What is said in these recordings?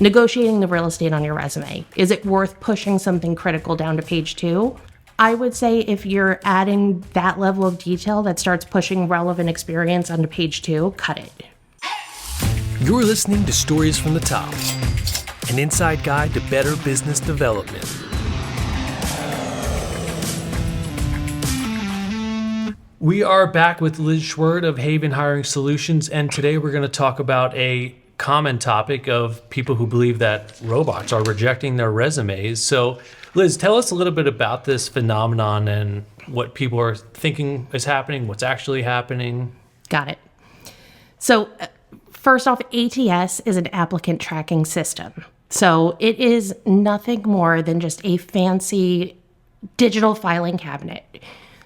Negotiating the real estate on your resume. Is it worth pushing something critical down to page 2? I would say if you're adding that level of detail that starts pushing relevant experience onto page 2, cut it. You're listening to Stories from the Top, an inside guide to better business development. We are back with Liz Schwerd of Haven Hiring Solutions, and today we're going to talk about a common topic of people who believe that robots are rejecting their resumes. So, Liz, tell us a little bit about this phenomenon and what people are thinking is happening, what's actually happening. Got it. So, first off, ATS is an applicant tracking system. So it is nothing more than just a fancy digital filing cabinet.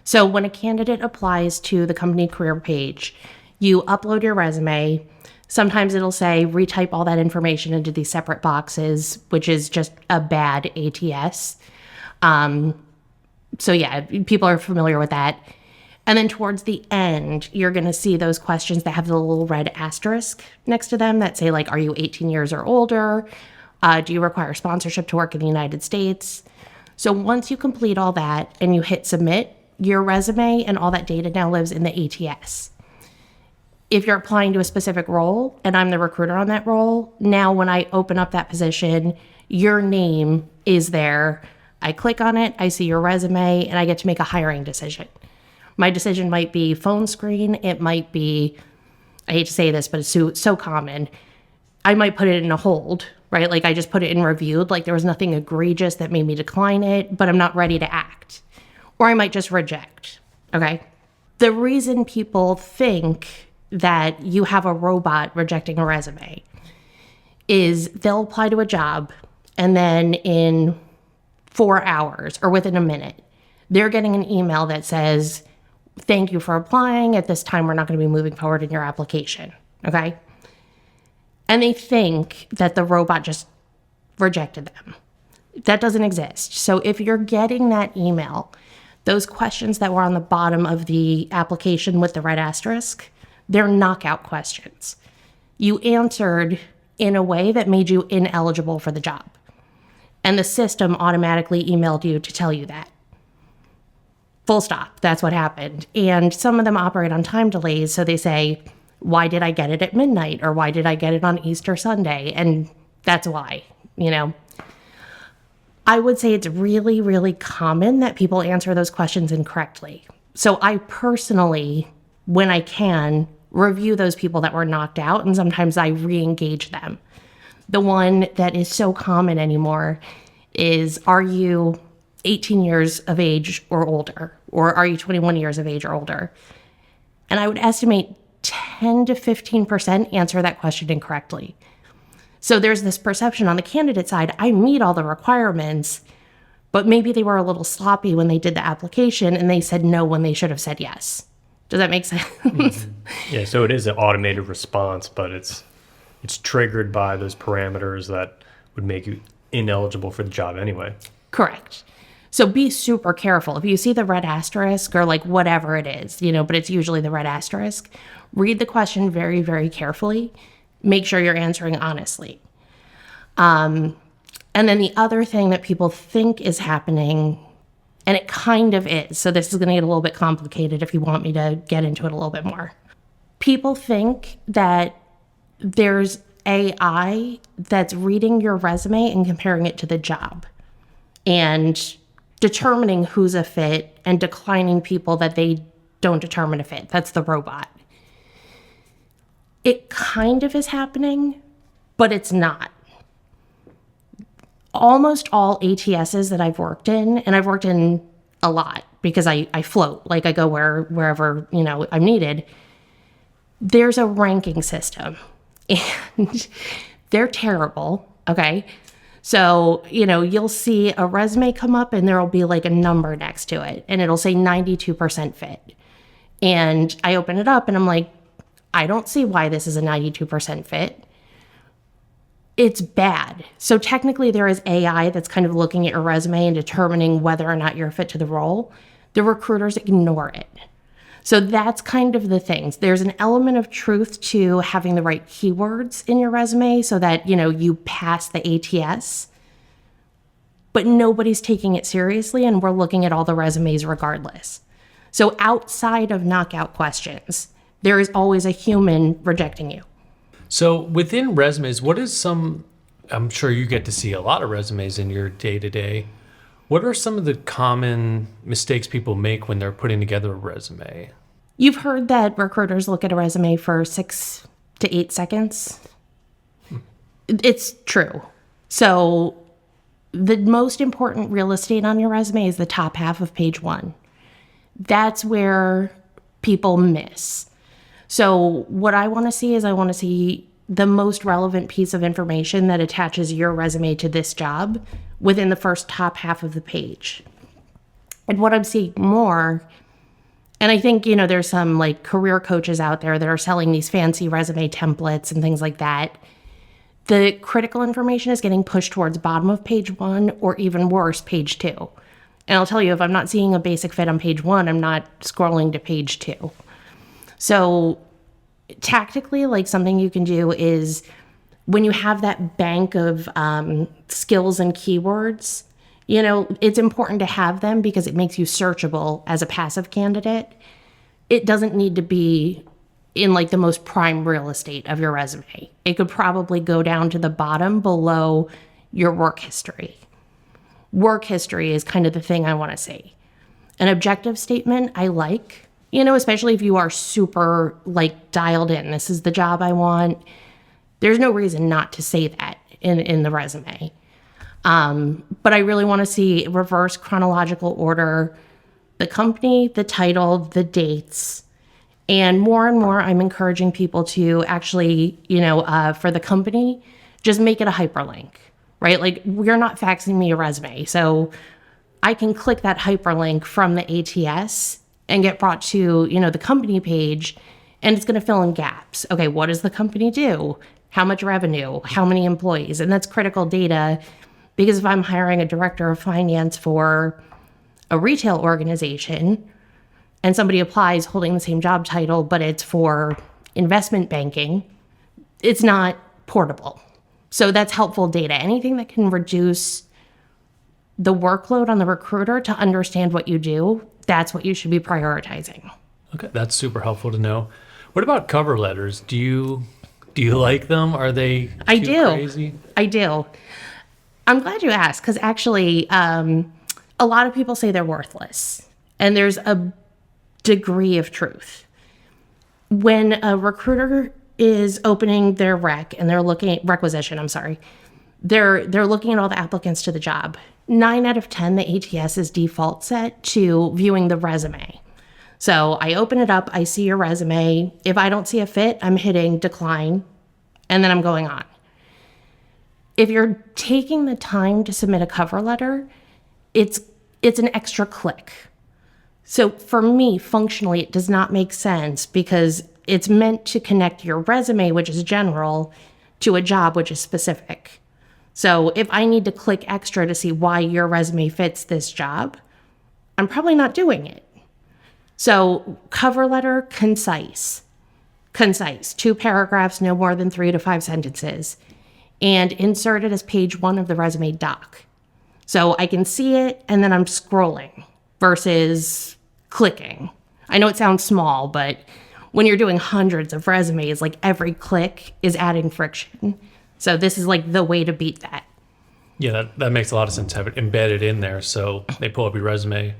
So when a candidate applies to the company career page, you upload your resume. Sometimes it'll say retype all that information into these separate boxes, which is just a bad ATS. So yeah, people are familiar with that. And then towards the end, you're going to see those questions that have the little red asterisk next to them that say, like, are you 18 years or older? Do you require sponsorship to work in the United States? So once you complete all that and you hit submit, your resume and all that data now lives in the ATS. If you're applying to a specific role and I'm the recruiter on that role, now when I open up that position, your name is there. I click on it, I see your resume, and I get to make a hiring decision. My decision might be phone screen. It might be, I hate to say this, but it's so common. I might put it in a hold, right? Like I just put it in reviewed, like there was nothing egregious that made me decline it, but I'm not ready to act. Or I might just reject, okay? The reason people think that you have a robot rejecting a resume is they'll apply to a job and then in 4 hours or within a minute, they're getting an email that says, thank you for applying. At this time, we're not going to be moving forward in your application, okay? And they think that the robot just rejected them. That doesn't exist. So if you're getting that email, those questions that were on the bottom of the application with the red asterisk, they're knockout questions. You answered in a way that made you ineligible for the job. And the system automatically emailed you to tell you that. Full stop. That's what happened. And some of them operate on time delays. So they say, why did I get it at midnight? Or why did I get it on Easter Sunday? And that's why, I would say it's really, really common that people answer those questions incorrectly. So I personally, when I can, review those people that were knocked out, and sometimes I re-engage them. The one that is so common anymore is, are you 18 years of age or older? Or are you 21 years of age or older? And I would estimate 10 to 15% answer that question incorrectly. So there's this perception on the candidate side, I meet all the requirements, but maybe they were a little sloppy when they did the application and they said no when they should have said yes. Does that make sense? Mm-hmm. Yeah, so it is an automated response, but it's triggered by those parameters that would make you ineligible for the job anyway. Correct. So be super careful. If you see the red asterisk or like whatever it is, but it's usually the red asterisk, read the question very, very carefully. Make sure you're answering honestly. And then the other thing that people think is happening, and it kind of is, so this is going to get a little bit complicated if you want me to get into it a little bit more. People think that there's AI that's reading your resume and comparing it to the job and determining who's a fit and declining people that they don't determine a fit. That's the robot. It kind of is happening, but it's not. Almost all ATSs that I've worked in, and I've worked in a lot because I float, like I go wherever I'm needed, there's a ranking system. And they're terrible, okay? So, you'll see a resume come up and there'll be like a number next to it and it'll say 92% fit. And I open it up and I'm like, I don't see why this is a 92% fit. It's bad. So technically there is AI that's kind of looking at your resume and determining whether or not you're fit to the role. The recruiters ignore it. So that's kind of the things. There's an element of truth to having the right keywords in your resume so that, you pass the ATS, but nobody's taking it seriously and we're looking at all the resumes regardless. So outside of knockout questions, there is always a human rejecting you. So within resumes, what is I'm sure you get to see a lot of resumes in your day-to-day. What are some of the common mistakes people make when they're putting together a resume? You've heard that recruiters look at a resume for 6 to 8 seconds. It's true. So the most important real estate on your resume is the top half of page 1. That's where people miss. So what I want to see is I want to see the most relevant piece of information that attaches your resume to this job within the first top half of the page. And what I'm seeing more, and I think, there's some like career coaches out there that are selling these fancy resume templates and things like that. The critical information is getting pushed towards bottom of page 1 or even worse, page 2. And I'll tell you, if I'm not seeing a basic fit on page 1, I'm not scrolling to page 2. So tactically, like something you can do is when you have that bank of skills and keywords, it's important to have them because it makes you searchable as a passive candidate. It doesn't need to be in like the most prime real estate of your resume. It could probably go down to the bottom below your work history. Work history is kind of the thing I want to see. An objective statement I like, especially if you are super like dialed in. This is the job I want. There's no reason not to say that in the resume. But I really want to see reverse chronological order, the company, the title, the dates. And more I'm encouraging people to actually, for the company, just make it a hyperlink, right? Like you're not faxing me a resume. So I can click that hyperlink from the ATS and get brought to, the company page, and it's going to fill in gaps. Okay, what does the company do? How much revenue? How many employees? And that's critical data because if I'm hiring a director of finance for a retail organization and somebody applies holding the same job title, but it's for investment banking, it's not portable. So that's helpful data. Anything that can reduce the workload on the recruiter to understand what you do, that's what you should be prioritizing. Okay, that's super helpful to know. What about cover letters? Do you like them? Are they crazy? I do. I'm glad you asked because actually a lot of people say they're worthless. And there's a degree of truth. When a recruiter is opening their requisition, they're looking at all the applicants to the job. 9 out of 10, the ATS is default set to viewing the resume. So I open it up, I see your resume. If I don't see a fit, I'm hitting decline, and then I'm going on. If you're taking the time to submit a cover letter, it's an extra click. So for me, functionally, it does not make sense because it's meant to connect your resume, which is general, to a job, which is specific. So if I need to click extra to see why your resume fits this job, I'm probably not doing it. So cover letter, concise, 2 paragraphs, no more than 3 to 5 sentences, and insert it as page 1 of the resume doc. So I can see it and then I'm scrolling versus clicking. I know it sounds small, but when you're doing hundreds of resumes, like every click is adding friction. So this is like the way to beat that. Yeah, that makes a lot of sense. Have it embedded in there. So they pull up your resume,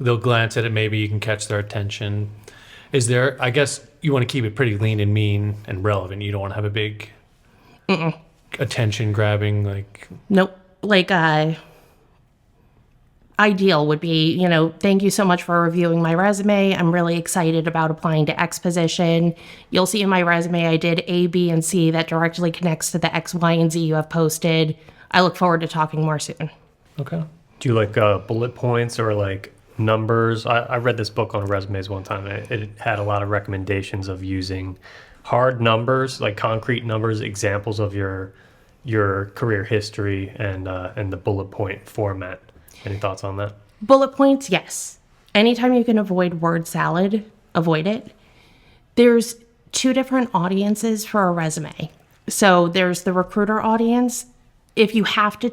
they'll glance at it, maybe you can catch their attention. I guess you want to keep it pretty lean and mean and relevant. You don't want to have a big attention grabbing Nope. Ideal would be, thank you so much for reviewing my resume. I'm really excited about applying to X position. You'll see in my resume I did A, B, and C that directly connects to the X, Y, and Z you have posted. I look forward to talking more soon. Okay. Do you like bullet points or like numbers? I read this book on resumes one time. It had a lot of recommendations of using hard numbers, like concrete numbers, examples of your career history and the bullet point format. Any thoughts on that? Bullet points, yes. Anytime you can avoid word salad, avoid it. There's two different audiences for a resume. So there's the recruiter audience. If you have to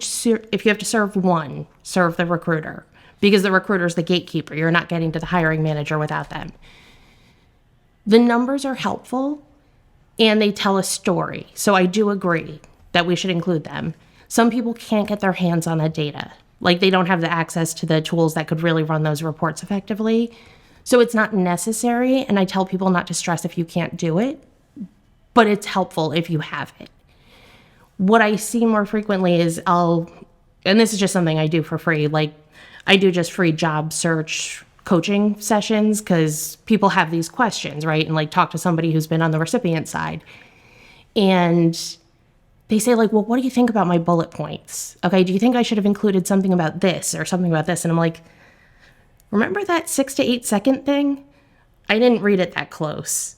serve one, serve the recruiter, because the recruiter is the gatekeeper. You're not getting to the hiring manager without them. The numbers are helpful and they tell a story. So I do agree that we should include them. Some people can't get their hands on that data. Like they don't have the access to the tools that could really run those reports effectively. So it's not necessary. And I tell people not to stress if you can't do it, but it's helpful if you have it. What I see more frequently is and this is just something I do for free, like I do just free job search coaching sessions because people have these questions, right? And like talk to somebody who's been on the recipient side. And they say like, well, what do you think about my bullet points? Okay, do you think I should have included something about this or something about this? And I'm like, remember that 6 to 8 second thing? I didn't read it that close.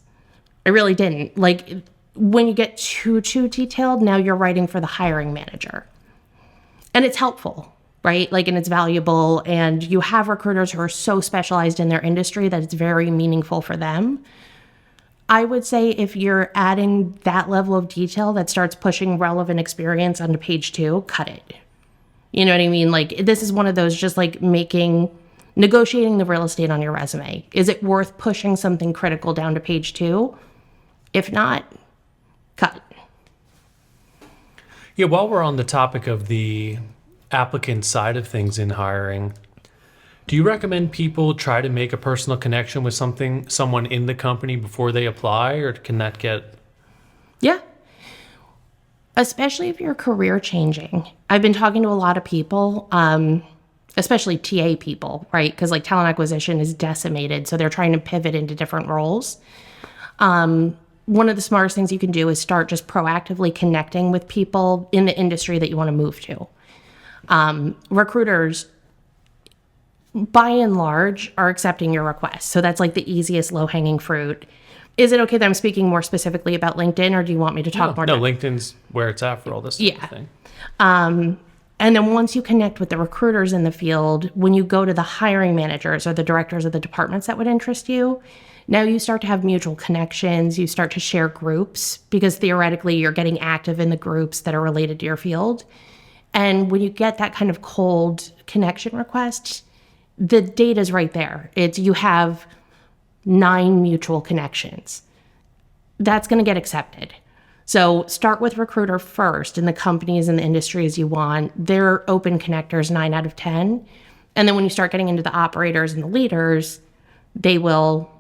I really didn't. Like when you get too detailed, now you're writing for the hiring manager. And it's helpful, right? Like, and it's valuable. And you have recruiters who are so specialized in their industry that it's very meaningful for them. I would say if you're adding that level of detail that starts pushing relevant experience onto page 2, cut it. You know what I mean? Like this is one of those just like negotiating the real estate on your resume. Is it worth pushing something critical down to page 2? If not, cut. Yeah, while we're on the topic of the applicant side of things in hiring, do you recommend people try to make a personal connection with someone in the company before they apply, or can that get... Yeah. Especially if you're career changing. I've been talking to a lot of people, especially TA people, right? Because like talent acquisition is decimated, so they're trying to pivot into different roles. One of the smartest things you can do is start just proactively connecting with people in the industry that you want to move to. Recruiters, by and large, are accepting your request. So that's like the easiest low-hanging fruit. Is it okay that I'm speaking more specifically about LinkedIn, or do you want me to talk more? No, LinkedIn's where it's at for all this sort of thing. And then once you connect with the recruiters in the field, when you go to the hiring managers or the directors of the departments that would interest you, now you start to have mutual connections. You start to share groups because theoretically you're getting active in the groups that are related to your field. And when you get that kind of cold connection request, the data's right there. You have 9 mutual connections. That's going to get accepted. So start with recruiter first in the companies and the industries you want. They're open connectors 9 out of 10. And then when you start getting into the operators and the leaders, they will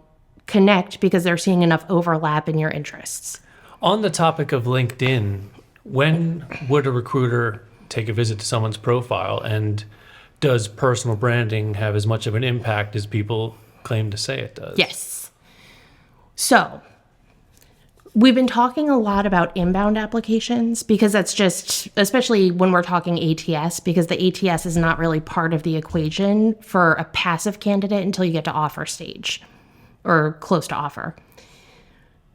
connect because they're seeing enough overlap in your interests. On the topic of LinkedIn, when would a recruiter take a visit to someone's profile, and does personal branding have as much of an impact as people claim to say it does? Yes. So we've been talking a lot about inbound applications because that's just, especially when we're talking ATS, because the ATS is not really part of the equation for a passive candidate until you get to offer stage or close to offer.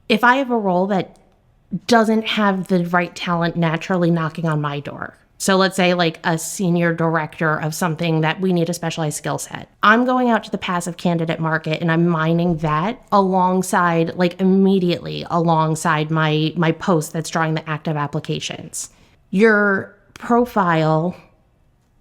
If I have a role that doesn't have the right talent naturally knocking on my door, so let's say like a senior director of something that we need a specialized skill set, I'm going out to the passive candidate market and I'm mining that alongside, like immediately alongside my post that's drawing the active applications. Your profile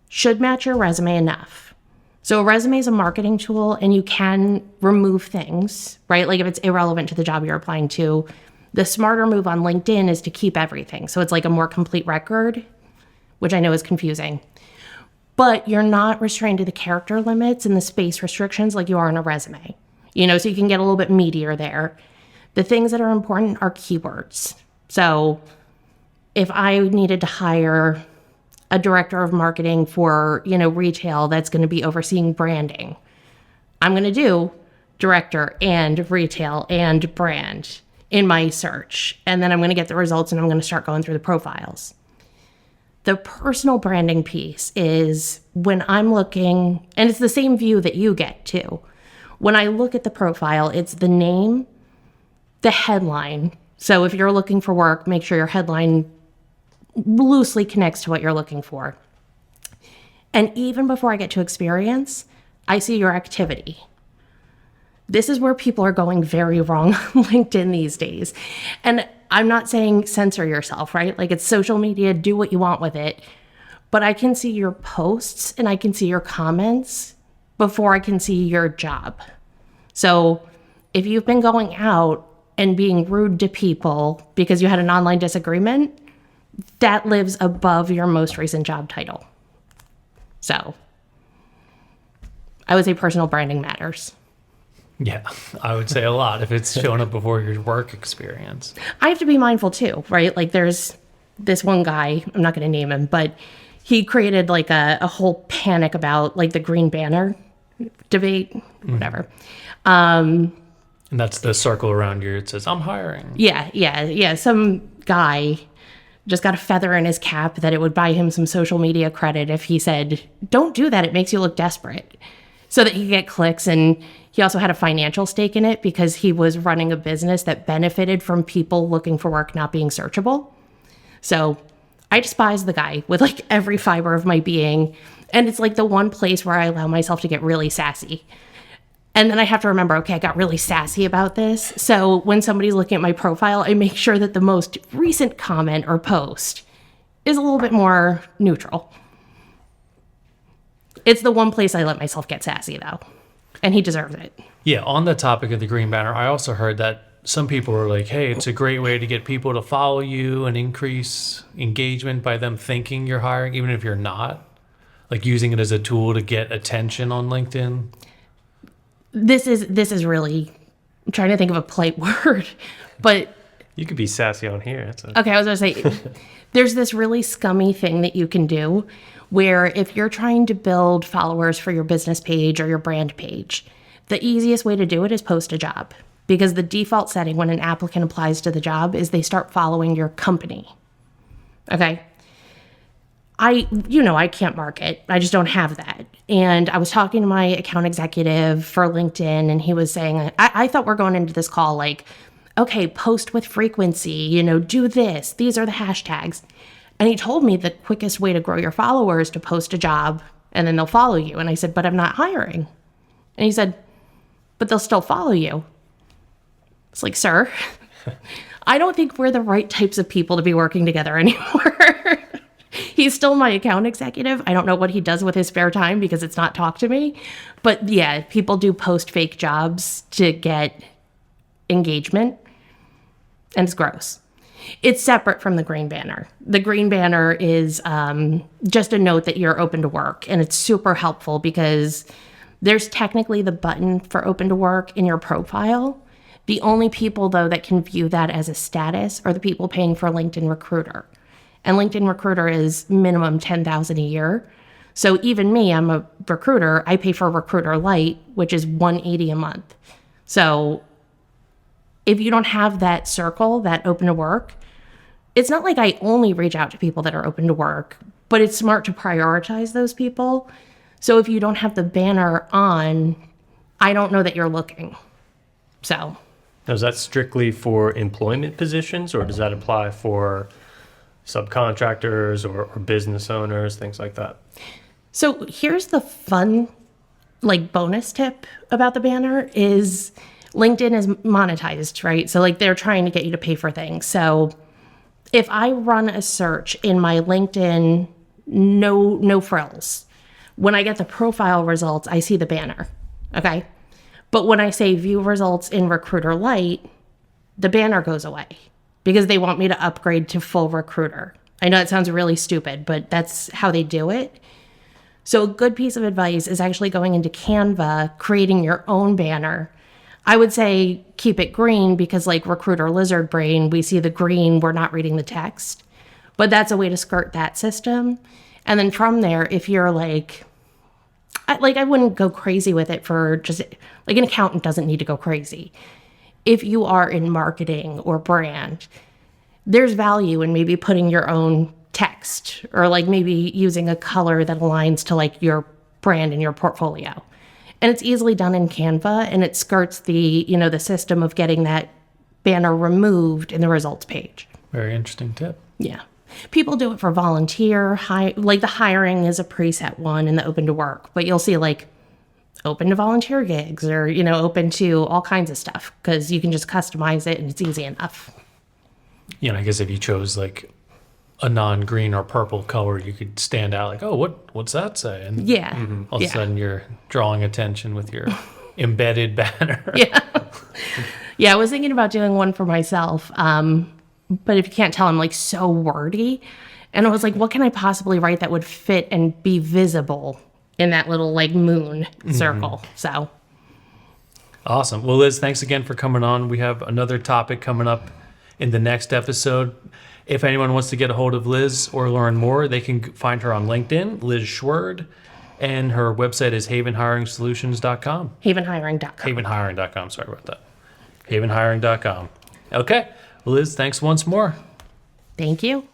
should match your resume enough. So a resume is a marketing tool and you can remove things, right? Like if it's irrelevant to the job you're applying to. The smarter move on LinkedIn is to keep everything. So it's like a more complete record, which I know is confusing. But you're not restrained to the character limits and the space restrictions like you are in a resume. You know, so you can get a little bit meatier there. The things that are important are keywords. So if I needed to hire a director of marketing for, retail that's going to be overseeing branding, I'm going to do director and retail and brand in my search. And then I'm going to get the results and I'm going to start going through the profiles. The personal branding piece is when I'm looking, and it's the same view that you get too. When I look at the profile, it's the name, the headline. So if you're looking for work, make sure your headline loosely connects to what you're looking for. And even before I get to experience, I see your activity. This is where people are going very wrong on LinkedIn these days. And I'm not saying censor yourself, right? Like, it's social media, do what you want with it. But I can see your posts and I can see your comments before I can see your job. So if you've been going out and being rude to people because you had an online disagreement, that lives above your most recent job title. So I would say personal branding matters. Yeah, I would say a lot if it's showing up before your work experience. I have to be mindful too, right? Like, there's this one guy, I'm not going to name him, but he created like a whole panic about like the green banner debate, whatever. And that's the circle around you. It says, I'm hiring. Yeah. Some guy just got a feather in his cap that it would buy him some social media credit if he said, don't do that. It makes you look desperate. So that he could get clicks. And he also had a financial stake in it because he was running a business that benefited from people looking for work not being searchable. So I despise the guy with like every fiber of my being. And it's like the one place where I allow myself to get really sassy. And then I have to remember, okay, I got really sassy about this. So when somebody's looking at my profile, I make sure that the most recent comment or post is a little bit more neutral. It's the one place I let myself get sassy, though. And he deserves it. Yeah, on the topic of the green banner, I also heard that some people were like, hey, it's a great way to get people to follow you and increase engagement by them thinking you're hiring, even if you're not. Like using it as a tool to get attention on LinkedIn. This is really, I'm trying to think of a polite word, but You could be sassy on here. okay, I was going to say, there's this really scummy thing that you can do where if you're trying to build followers for your business page or your brand page, the easiest way to do it is post a job. Because the default setting when an applicant applies to the job is they start following your company. Okay? I can't market. I just don't have that. And I was talking to my account executive for LinkedIn, and he was saying, I thought we're going into this call like, okay, post with frequency, do this. These are the hashtags. And he told me the quickest way to grow your followers to post a job and then they'll follow you. And I said, but I'm not hiring. And he said, but they'll still follow you. It's like, sir, I don't think we're the right types of people to be working together anymore. He's still my account executive. I don't know what he does with his spare time because it's not talk to me. But yeah, people do post fake jobs to get engagement. And it's gross. It's separate from the green banner. The green banner is just a note that you're open to work. And it's super helpful because there's technically the button for open to work in your profile. The only people, though, that can view that as a status are the people paying for LinkedIn Recruiter. And LinkedIn Recruiter is minimum $10,000 a year. So even me, I'm a recruiter. I pay for Recruiter Lite, which is $180 a month. So if you don't have that circle, that open to work, it's not like I only reach out to people that are open to work, but it's smart to prioritize those people. So if you don't have the banner on, I don't know that you're looking. So. Now, is that strictly for employment positions, or does that apply for subcontractors or business owners, things like that? So here's the fun, bonus tip about the banner is LinkedIn is monetized, right? So they're trying to get you to pay for things. So if I run a search in my LinkedIn, no frills, when I get the profile results, I see the banner, okay? But when I say view results in Recruiter Lite, the banner goes away because they want me to upgrade to full Recruiter. I know it sounds really stupid, but that's how they do it. So a good piece of advice is actually going into Canva, creating your own banner. I would say keep it green because Recruiter Lizard Brain, we see the green, we're not reading the text. But that's a way to skirt that system. And then from there, if you're I wouldn't go crazy with it for just, an accountant doesn't need to go crazy. If you are in marketing or brand, there's value in maybe putting your own text or maybe using a color that aligns to your brand and your portfolio. And it's easily done in Canva, and it skirts the system of getting that banner removed in the results page. Very interesting tip. Yeah. People do it for volunteer, the hiring is a preset one in the open to work, but you'll see open to volunteer gigs or, open to all kinds of stuff because you can just customize it and it's easy enough. I guess if you chose like a non-green or purple color, you could stand out like, oh, what's that say? And Yeah. all of a sudden you're drawing attention with your embedded banner. Yeah. Yeah, I was thinking about doing one for myself. But if you can't tell, I'm like so wordy. And I was like, what can I possibly write that would fit and be visible in that little like moon circle? So Awesome. Well, Liz, thanks again for coming on. We have another topic coming up in the next episode. If anyone wants to get a hold of Liz or learn more, they can find her on LinkedIn, Liz Schwerd, and her website is havenhiringsolutions.com. havenhiring.com. Havenhiring.com. Sorry about that. Havenhiring.com. Okay. Liz, thanks once more. Thank you.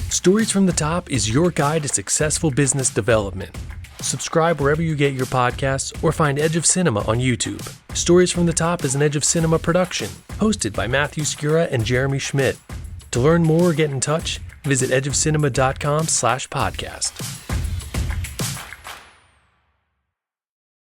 Stories from the Top is your guide to successful business development. Subscribe wherever you get your podcasts or find Edge of Cinema on YouTube. Stories from the Top is an Edge of Cinema production, hosted by Matthew Skura and Jeremy Schmidt. To learn more or get in touch, visit edgeofcinema.com/podcast.